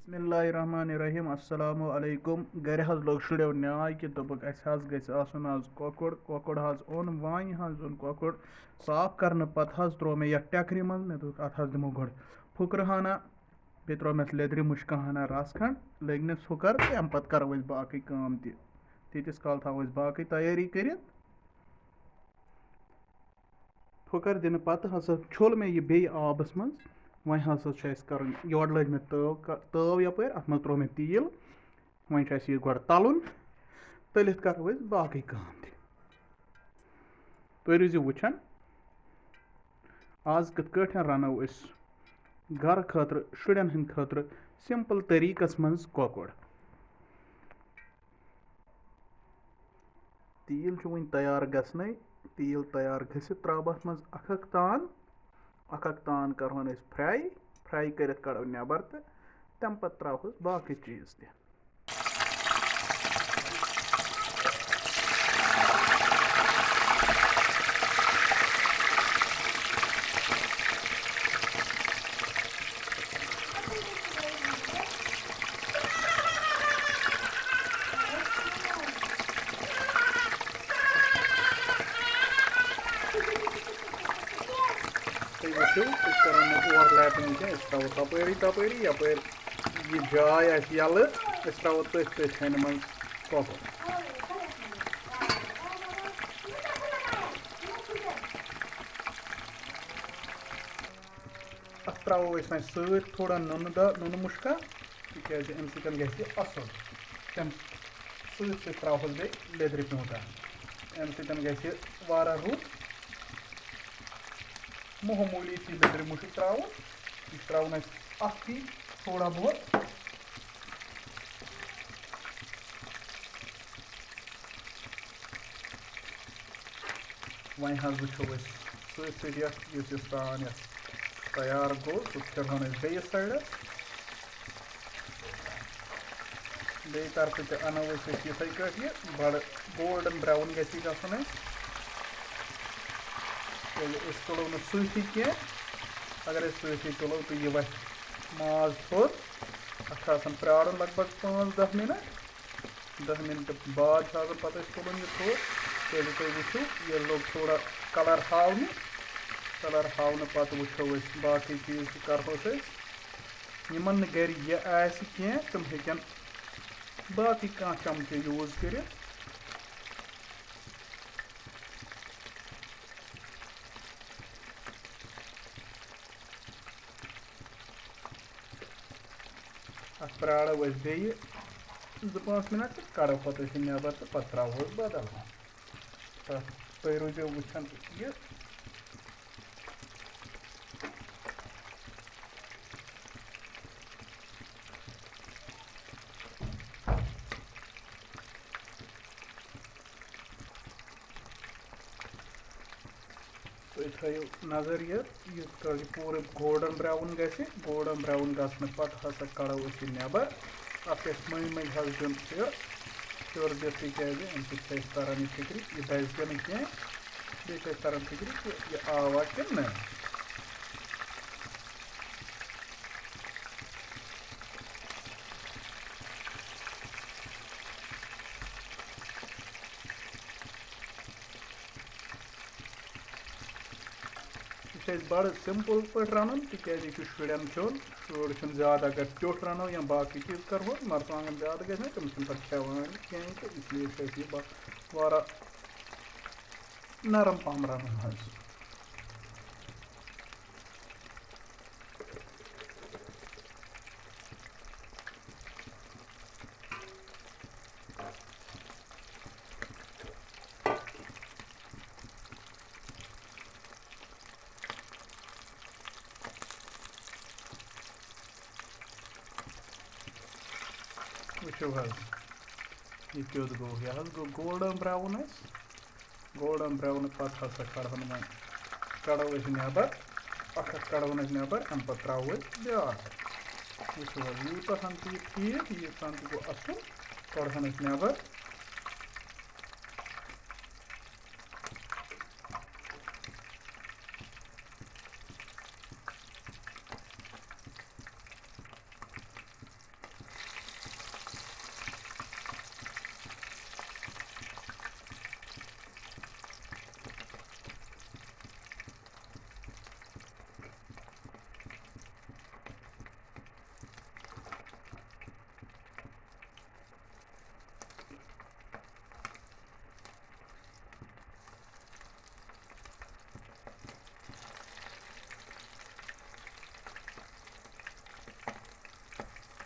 बिस्मिल्लाहिर्रहमानिर्रहीम अस्सलामु अलैकुम गर हज लोग शुड़ो न्याय कि दोपक गन आज कोकुर कोकुर हज ओन वानि हज ओन कोकुर साफ करने पत हज त्रो मे यथ टकरी मज मे दोप अत हज दिमो गोड़ फुकरहाना बे त्रो मे लेदरि मुश्काहाना रस खंड लग्नस फुकर तम पत करो अस बाकी काम तीतिस काल थो बाकी तैयारी कर फुकर दिन पत हसा छोल मे यह बे आबस मज वह हसा कर योर लग मे तव यपर अत मज त्रो मे तील वह यह गोड़ तलन तलित करो बाकी काम तुम रोजो वुचान आज कत कठन रनो घर खतर शुरन हंद खतर सिंपल तरीकस मज कोकुर तील वन तैयार गसने तील तैयार गसित त्रो अत मज अख तान करोन फ्राई फ्राई कर कड़ो नबर तो तम पत त्रोस बाकी चीज त ओवरलैपिंग क्या तपरी तपरी यपर यह जाय यल त्रो तथ खन मन कोकुर अत त्रो वो सत थोड़ा नुन मुश्का तिज अम सत ग असल तम सत त्रोस बे लेदर प्यूंटा अम सत ग रुत मोहमूली सी लेदर मुश्क त्रोन यह त्रोन थोड़ा बहुत वह वो सत सान तैयार गो सह बेस साइड बे तरफ ते अनो इथे कह बड़ गोल्डन ब्राउन गसी गसन तुलो न सती कह अगर सती तुलो तो यह वह माज थोद अत प्राड़न लगभग 5-10 मिनट बाद पत तुलन यह थोद तेल तुम वो यह लोग थोड़ा कलर हावन पत वो बाकी चीज करोस यमन गर यह कह तुम हेकन बाकी कह चमचे यूज कर अत प्राड़ो बे 2-5 मिनट कड़ो पत नबर तो पत त्रो बदल तुम रोजो वुचान यह तुम थो नजर यह पूरे गोल्डन ब्राउन गसन पत हसा कड़ो नबर अत मई मई हज दिन फिर दित तिज अम सरान यह फिक्र यह दज न कह बे तरान फिक्र यह आवा कि न यह बड़ सिंपल पे रन तिज शुरन चोन शुर ज्यादा अगर टोट रनो या बाकी चीज करो मरचांगन ज्यादा गए तम पे खेवान कहें तो इसलिए यह वारा नरम पहम रन हज वो यह क्यों गो यह गो गोल्डन ब्राउन पत हसा कड़न वो कड़ो नबर अख कड़ोन नबर अम पे त्रो ब्या वो यूत हन तो यह ठीक यूत हन तो गो असल कड़न नबर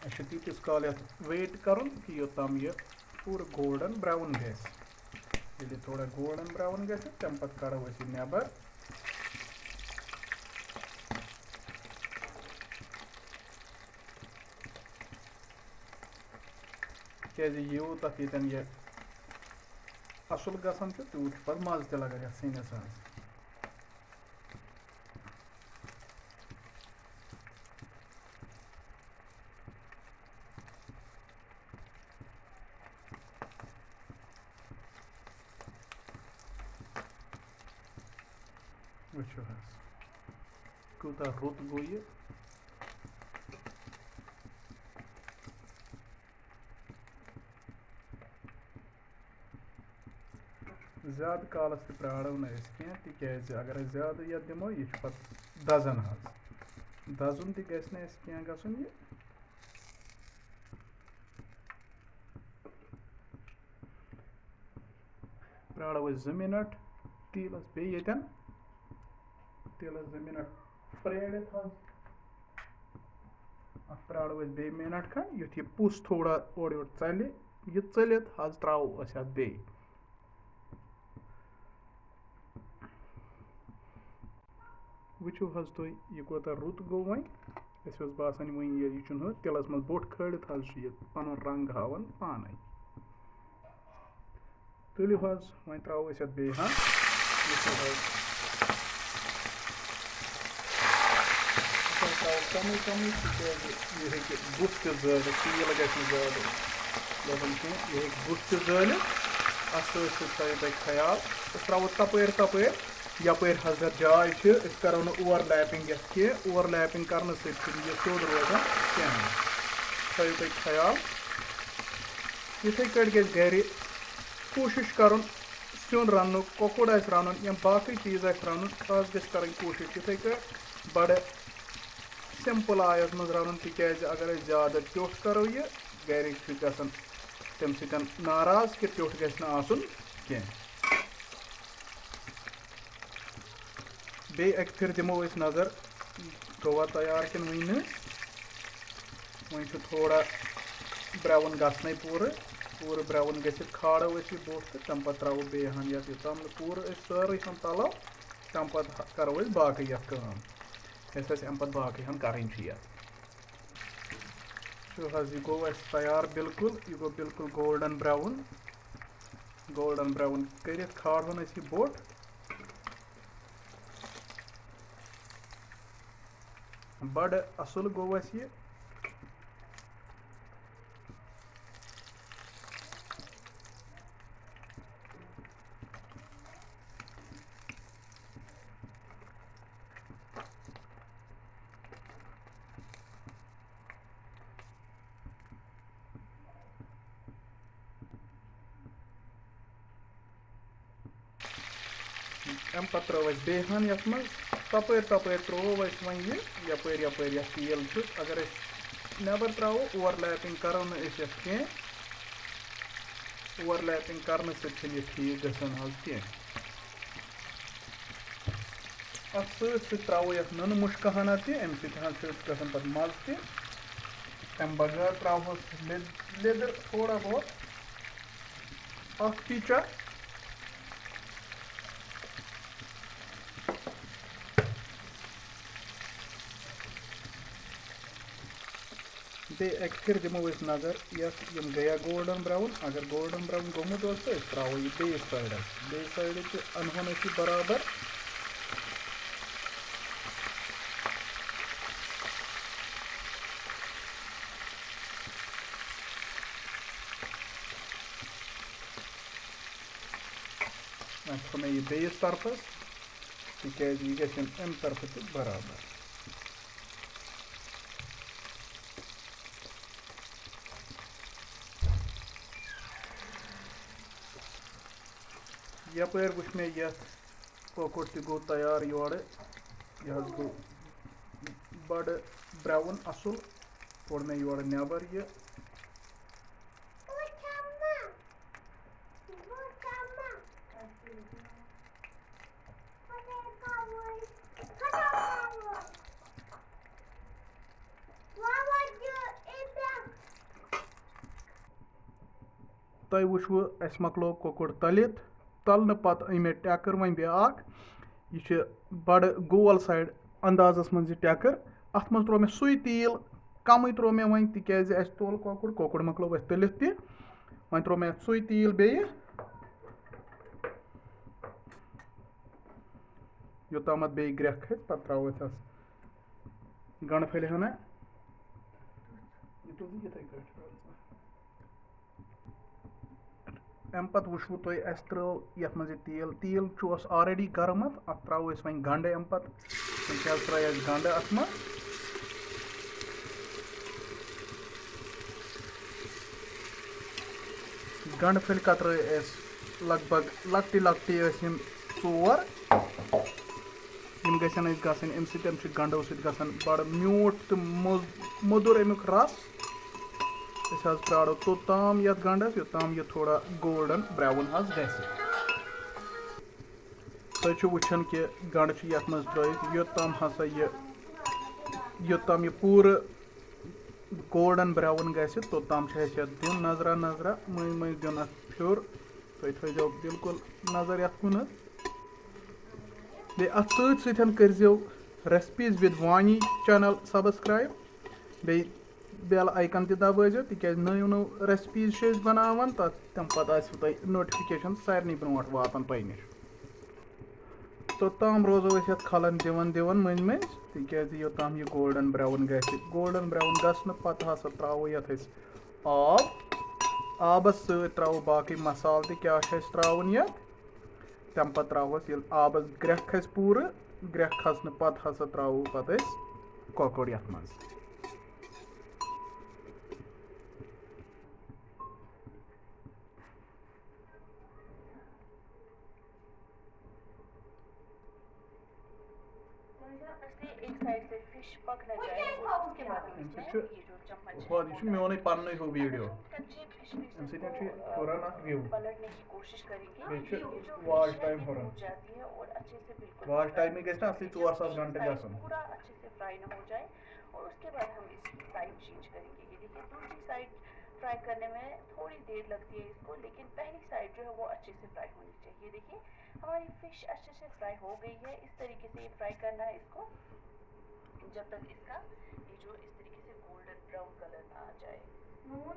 अच्छे तीस काल वेट कर कि योताम यह पूरा गोल्डन ब्राउन गि थोड़ा गोल्डन ब्राउन गि तम पे कड़ो नबर क्या यूत ये असल गसान तूत पे मज त लगा ये सिनस वो कूत रुत गो ये ज़्यादा कालस प्राड़ो ना कह अगर ज़्यादा ये दिमो यह पे दजन दजुन तह गह गसन ये प्राड़ो 2 मिनट तीलस बे यन तीलस 2 मिनट प्राड़ित प्राड़ो बे मिनट खंड युथ यह पुस थोड़ा ओर योर चल यह चलित त्रो बे वो तुम यह कोता रुत गो वन बासान वो यह तिलस मज बोट खड़ित पन रंग हावन पान तुलियो वो त्रो बे कम कम यह बुत तील गि ज्यादा लबन कह यह बुत तल अत थो ख्याल त्रो तपर यपर अगर जाय करो ओवरलैपिंग कह ओवरलैपिंग कर सोद रोजान कह थो ख्याल इथे कट गर कोशिश कर सिन रन कोकुड़ रन या बाकी चीज़ रन आज कर कोशिश इथे बड़ सिंपल आयस मज रन तिक अगर ज्यादा टोट करो यह गर गसान तम सत नाराज कि टोट गसन कह बे एक फिर दिमो नजर गवा तैयार कि वन वो थोड़ा ब्राउन गसन पूरे ब्राउन गि खाड़ो बोट तम पे त्रो बे योताम पूरे सारे तलो तम पे करो बाकी अम पे बाकी करें यह गो तैयार बिल्कुल यह गो बिल्कुल गोल्डन ब्राउन कर खाड़न यह बोट बड़ असल गो यह अम पे त्रो बे ये मज तपर त्रो वो यपर तील अगर नबर त्रो ओवरलैपिंग करो कह ओवरलैपिंग कर ठीक गसान कह अत त्रो ये नुन मुश्क हना तम सत पे मज तम बगैर त्रोहस लिदर थोड़ा बहुत टीचा बे एक फिर दिमो नजर यम गया गोल्डन ब्राउन अगर गोल्डन ब्राउन गोमुत त्रो यह बे साइड अनहोन बराबर थो मे यह बेस तरफस तिक यह गम अम तरफ त बराबर यपर वो मे ये कोकुड़ गो तैयार योर यह गो बड़ ब्राउन असल कोड़ मे योर नबर यह तय वुचु अस मकलो कोकुर तलित तलने पत अमे टेकर वन ब्याक यह बड़ गोल साइड अंदाजस मन टेकर अत मज त्रो मे सुई तील कम त्रो मे वन तिकाज अस तोल कोकुर मकलो अस तलित ति वन त्रो मे सुई तील बे योताम बे ग्रेख खत पत त्रो अस गंड फल हना अम पे वुचु तुम अस त्रो ये तील तील ऑलरेडी गर्म अत त्रो वन गंड अम पे त्रा गंड अत मे गंड फल कतर लगभग लकटी चोर गन गसन अम गंडो सत बड़ म्यूट तो मोदुर अमुक रस प्राड़ो तोताम ये गंडस योताम यह थोड़ा गोल्डन ब्राउन तुम वुचान कि गंड ये मज त्रित योताम हसा योताम यह पूर गोल्डन ब्राउन गोताम दिन नजरा नजरा मज दिन फिर तुम थो बिल्कुल नजर कुन बे अत सो रेसिपीज विद वानी चैनल सब्सक्राइब बे बेल आइकन त दबाजो तिकाज नव नव रेसिपीज बनावान तम पे नोटिफिकेशन सारे ब्रो वातान तुम नश तोताम रोजो ये खलन दिवन दिवन मज मज तिकाज योताम यह गोल्डन ब्राउन गसन पत हसा त्रो ये आबस त्रो बाकी मसाल क्या त्रोन ये तम पे त्रोस ये आबस ग्रेख खस पूर ग्रेख खसन पत हसा त्रो पे कोकुर ये मज मोन पन हो वीडियो अम हुरान व्यू वाच टाइम हुरान वाच टाइम गस असली 4,000 घंटे गसन फ्राई करने में थोड़ी देर लगती है इसको, लेकिन पहली साइड जो है वो अच्छे से फ्राई होनी चाहिए। देखिए हमारी फिश अच्छे से फ्राई हो गई है। इस तरीके से फ्राई करना है इसको जब तक इसका ये जो इस तरीके से गोल्डन ब्राउन कलर ना आ जाए। और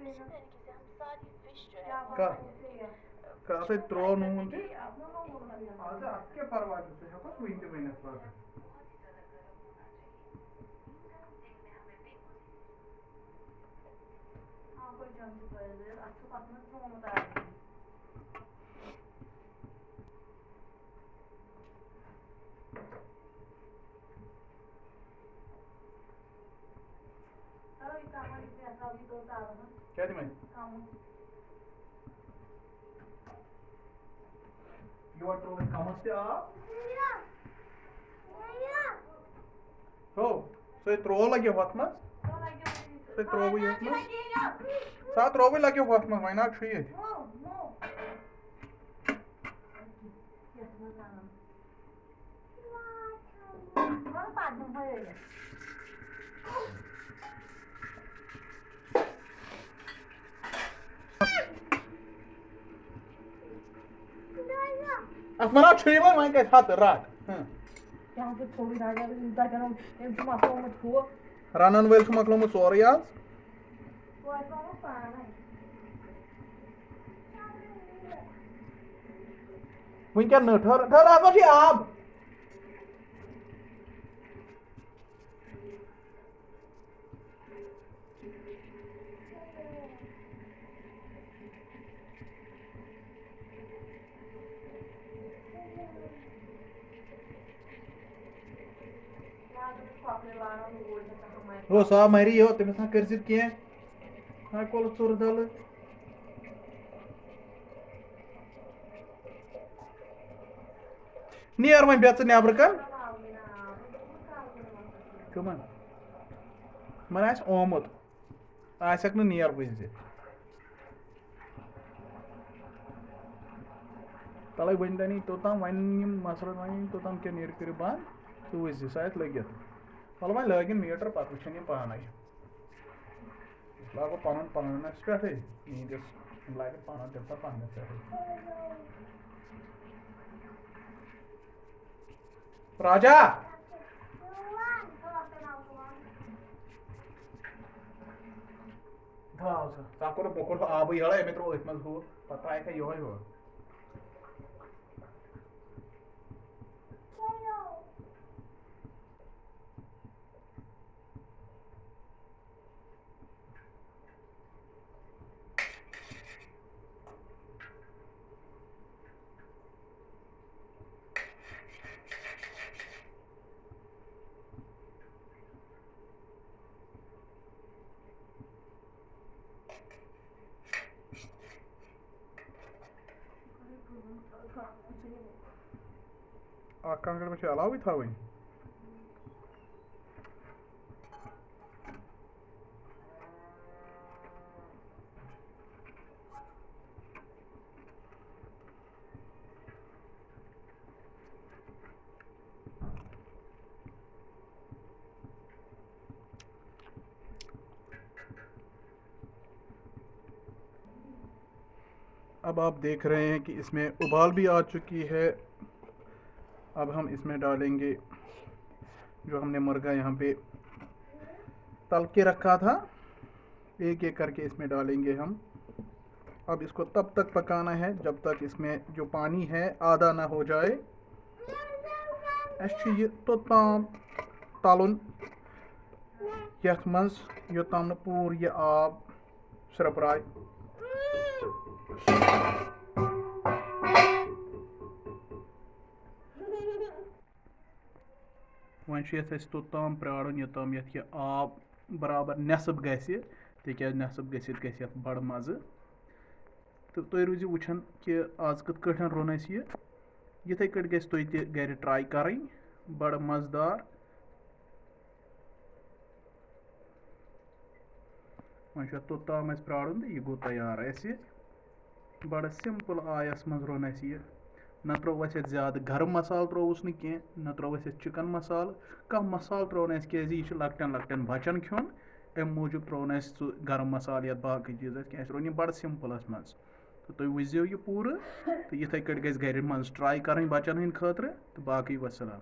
इसी तरीके से हम सारी फिश जो है कासे त्रो नून ती आज आपके परवाह से है कुछ विंट में पर क्या दी मैं you are throwing kamas up so throw lagyo what mas so throw you mas sa throw lagyo what mas why not tree Asmana chhiwa mein ke hath rat यहाँ पे थोड़ी राजा उनका जन्म एक मासों में हुआ ranan wel chumaklo mu sorias वो ऐसा वो पाना winkan no thar apa sih ab सा मरी हो तमिस कर कह कोल चोर दल नियर वन बेच नबर कन कमन मन आमुत आसक नियर वज तले वन तनी तोताम वन मसर वन तोताम क्या नीर कर बंद तो वज सा लगित चलो वह लगन मीटर पे वुचन यह पान लागो पन पनस पे ईदस लाइक पाना जब तक पानी से राजा हाँ साको तो पोकर आब ही हड़ा में तो इसमें हो पता है कि यो ही हो कांगड़ में से अलाव भी था वही अब आप देख रहे हैं कि इसमें उबाल भी आ चुकी है। अब हम इसमें डालेंगे जो हमने मुर्गा यहाँ पे तल के रखा था, एक एक करके इसमें डालेंगे हम। अब इसको तब तक पकाना है जब तक इसमें जो पानी है आधा ना हो जाए। ये तो ताम तलन यथ मज योताम पूर ये आब सरपराय वन तोताम प्राड़न योताम यथ ये आब बराबर नेसब गसी तिक नेसब गसित गस बड़ मज़। तो तुम रूजो वुचान कि आज कत कठन रोन ये यथे कट गस तुम ते घर ट्राई करें बड़ मज़ेदार। वन तोताम प्राड़न यह गो तैयार बड़ सिंपल आयस मज रोन यह न त्रोस ज़्यादा गर्म मसाल त्रोस न कह न त्रोस चिकन मसाल कह मसाल त्रोन यह लकटन लकटन बचन खोन अम मूजूब त्रोन गर्म मसाल या बाकी चीज़ क्या रोन यह बड़ सिंपलस मज। तो तुम वुझो यह पूरा तो इथे कट गस घर मज ट्राई करें बचन हंद खतर तो बाकी वसलाम।